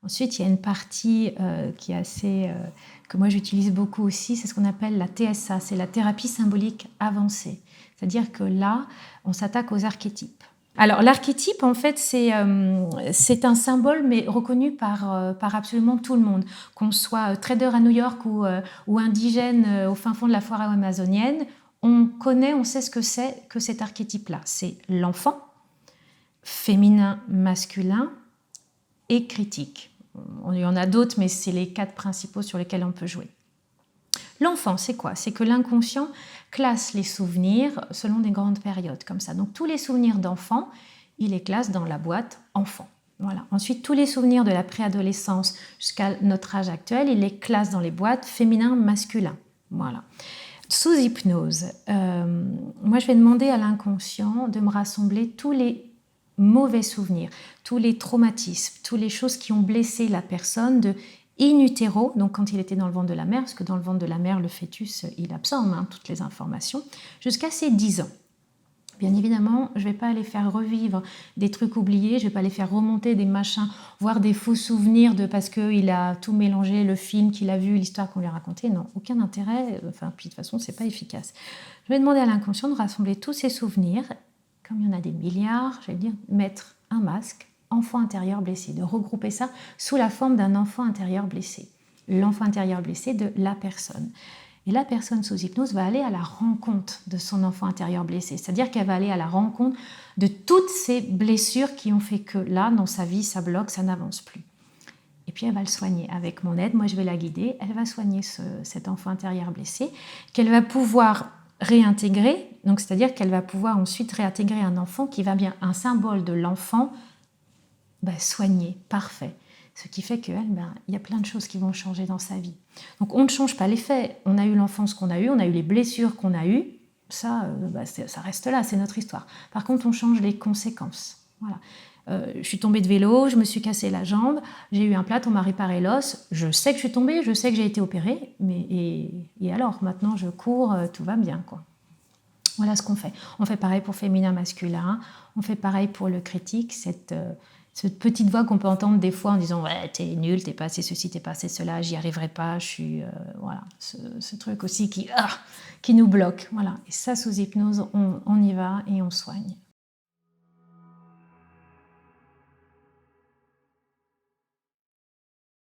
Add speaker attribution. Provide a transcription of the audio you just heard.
Speaker 1: Ensuite, il y a une partie qui est assez, que moi j'utilise beaucoup aussi, c'est ce qu'on appelle la TSA, c'est la thérapie symbolique avancée. C'est-à-dire que là, on s'attaque aux archétypes. Alors l'archétype, en fait, c'est un symbole, mais reconnu par absolument tout le monde. Qu'on soit trader à New York ou indigène au fin fond de la forêt amazonienne, on connaît, on sait ce que c'est que cet archétype-là. C'est l'enfant, féminin, masculin et critique. Il y en a d'autres, mais c'est les 4 principaux sur lesquels on peut jouer. L'enfant, c'est quoi? C'est que l'inconscient classe les souvenirs selon des grandes périodes, comme ça. Donc tous les souvenirs d'enfant, il les classe dans la boîte enfant. Voilà. Ensuite, tous les souvenirs de la préadolescence jusqu'à notre âge actuel, il les classe dans les boîtes féminin, masculin. Voilà. Sous hypnose, moi je vais demander à l'inconscient de me rassembler tous les mauvais souvenirs, tous les traumatismes, toutes les choses qui ont blessé la personne de in utero, donc quand il était dans le ventre de la mère, parce que dans le ventre de la mère, le fœtus, il absorbe toutes les informations, jusqu'à ses 10 ans. Bien évidemment, je ne vais pas aller faire revivre des trucs oubliés, je ne vais pas aller faire remonter des machins, voire des faux souvenirs parce qu'il a tout mélangé, le film qu'il a vu, l'histoire qu'on lui a racontée. Non, aucun intérêt, puis de toute façon, ce n'est pas efficace. Je vais demander à l'inconscient de rassembler tous ces souvenirs, comme il y en a des milliards, je vais dire, mettre un masque, enfant intérieur blessé, de regrouper ça sous la forme d'un enfant intérieur blessé. L'enfant intérieur blessé de la personne. Et la personne sous hypnose va aller à la rencontre de son enfant intérieur blessé. C'est-à-dire qu'elle va aller à la rencontre de toutes ces blessures qui ont fait que là, dans sa vie, ça bloque, ça n'avance plus. Et puis elle va le soigner avec mon aide. Moi, je vais la guider. Elle va soigner cet enfant intérieur blessé qu'elle va pouvoir réintégrer. Donc, c'est-à-dire qu'elle va pouvoir ensuite réintégrer un enfant qui va bien, un symbole de l'enfant soigné, parfait. Ce qui fait qu'il y a plein de choses qui vont changer dans sa vie. Donc on ne change pas les faits. On a eu l'enfance qu'on a eue, on a eu les blessures qu'on a eues. Ça reste là, c'est notre histoire. Par contre, on change les conséquences. Voilà. Je suis tombée de vélo, je me suis cassé la jambe, j'ai eu un plâtre, on m'a réparé l'os. Je sais que je suis tombée, je sais que j'ai été opérée, et alors, maintenant je cours, tout va bien, quoi. Voilà ce qu'on fait. On fait pareil pour féminin, masculin. On fait pareil pour le critique, cette petite voix qu'on peut entendre des fois en disant « ouais, t'es nul, t'es pas assez ceci, t'es pas assez cela, j'y arriverai pas, je suis... voilà, ce truc aussi qui nous bloque. Voilà. Et ça, sous hypnose, on y va et on soigne.